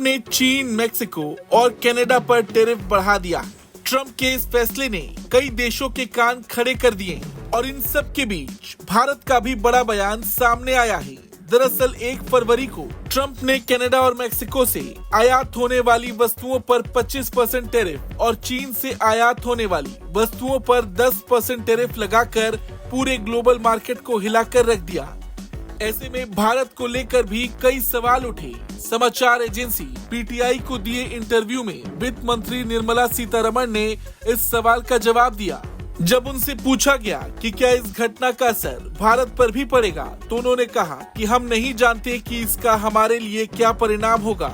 ने चीन, मेक्सिको और कनाडा पर टैरिफ बढ़ा दिया। ट्रंप के इस फैसले ने कई देशों के कान खड़े कर दिए और इन सब के बीच भारत का भी बड़ा बयान सामने आया है। दरअसल 1 फरवरी को ट्रंप ने कनाडा और मेक्सिको से आयात होने वाली वस्तुओं पर 25% टैरिफ और चीन से आयात होने वाली वस्तुओं पर 10% टैरिफ लगाकर पूरे ग्लोबल मार्केट को हिलाकर रख दिया। ऐसे में भारत को लेकर भी कई सवाल उठे। समाचार एजेंसी पीटीआई को दिए इंटरव्यू में वित्त मंत्री निर्मला सीतारमण ने इस सवाल का जवाब दिया। जब उनसे पूछा गया कि क्या इस घटना का असर भारत पर भी पड़ेगा, तो उन्होंने कहा कि हम नहीं जानते कि इसका हमारे लिए क्या परिणाम होगा,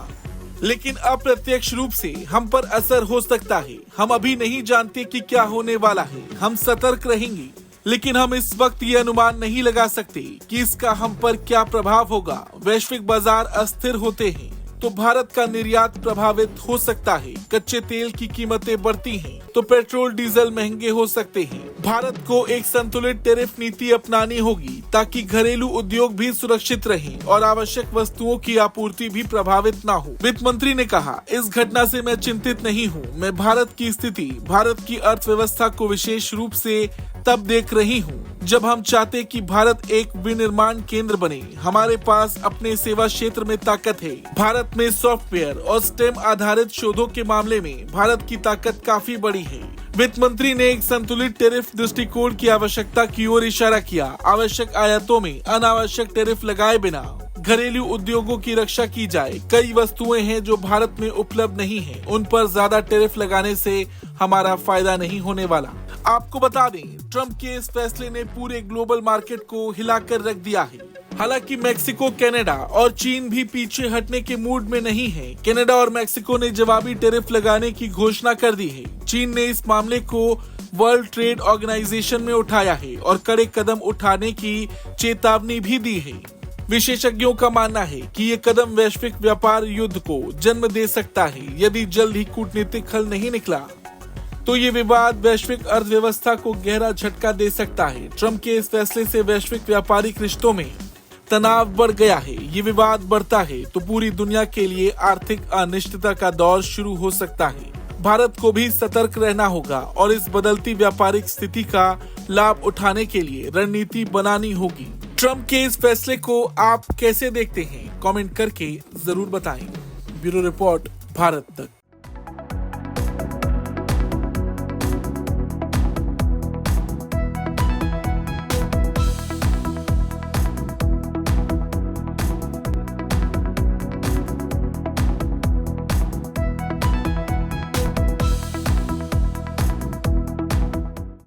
लेकिन अप्रत्यक्ष रूप से हम पर असर हो सकता है। हम अभी नहीं जानते कि क्या होने वाला है। हम सतर्क रहेंगे, लेकिन हम इस वक्त ये अनुमान नहीं लगा सकते कि इसका हम पर क्या प्रभाव होगा। वैश्विक बाजार अस्थिर होते हैं तो भारत का निर्यात प्रभावित हो सकता है। कच्चे तेल की कीमतें बढ़ती हैं तो पेट्रोल डीजल महंगे हो सकते हैं। भारत को एक संतुलित टैरिफ नीति अपनानी होगी ताकि घरेलू उद्योग भी सुरक्षित रहें और आवश्यक वस्तुओं की आपूर्ति भी प्रभावित न हो। वित्त मंत्री ने कहा, इस घटना से मैं चिंतित नहीं हूँ। मैं भारत की स्थिति, भारत की अर्थव्यवस्था को विशेष रूप से तब देख रही हूँ जब हम चाहते कि भारत एक विनिर्माण केंद्र बने। हमारे पास अपने सेवा क्षेत्र में ताकत है। भारत में सॉफ्टवेयर और स्टेम आधारित शोधों के मामले में भारत की ताकत काफी बड़ी है। वित्त मंत्री ने एक संतुलित टैरिफ दृष्टिकोण की आवश्यकता की ओर इशारा किया। आवश्यक आयातों में अनावश्यक टैरिफ लगाए बिना घरेलू उद्योगों की रक्षा की जाए। कई वस्तुएं हैं जो भारत में उपलब्ध नहीं है, उन पर ज्यादा टैरिफ लगाने से हमारा फायदा नहीं होने वाला। आपको बता दें, ट्रंप के इस फैसले ने पूरे ग्लोबल मार्केट को हिलाकर रख दिया है। हालांकि मेक्सिको, कनाडा और चीन भी पीछे हटने के मूड में नहीं है। कनाडा और मेक्सिको ने जवाबी टैरिफ लगाने की घोषणा कर दी है। चीन ने इस मामले को वर्ल्ड ट्रेड ऑर्गेनाइजेशन में उठाया है और कड़े कदम उठाने की चेतावनी भी दी है। विशेषज्ञों का मानना है कि ये कदम वैश्विक व्यापार युद्ध को जन्म दे सकता है। यदि जल्द ही कूटनीतिक हल नहीं निकला तो ये विवाद वैश्विक अर्थव्यवस्था को गहरा झटका दे सकता है। ट्रंप के इस फैसले से वैश्विक व्यापारिक रिश्तों में तनाव बढ़ गया है। ये विवाद बढ़ता है तो पूरी दुनिया के लिए आर्थिक अनिश्चितता का दौर शुरू हो सकता है। भारत को भी सतर्क रहना होगा और इस बदलती व्यापारिक स्थिति का लाभ उठाने के लिए रणनीति बनानी होगी। ट्रंप के इस फैसले को आप कैसे देखते हैं? कमेंट करके जरूर बताएं। ब्यूरो रिपोर्ट, भारत तक।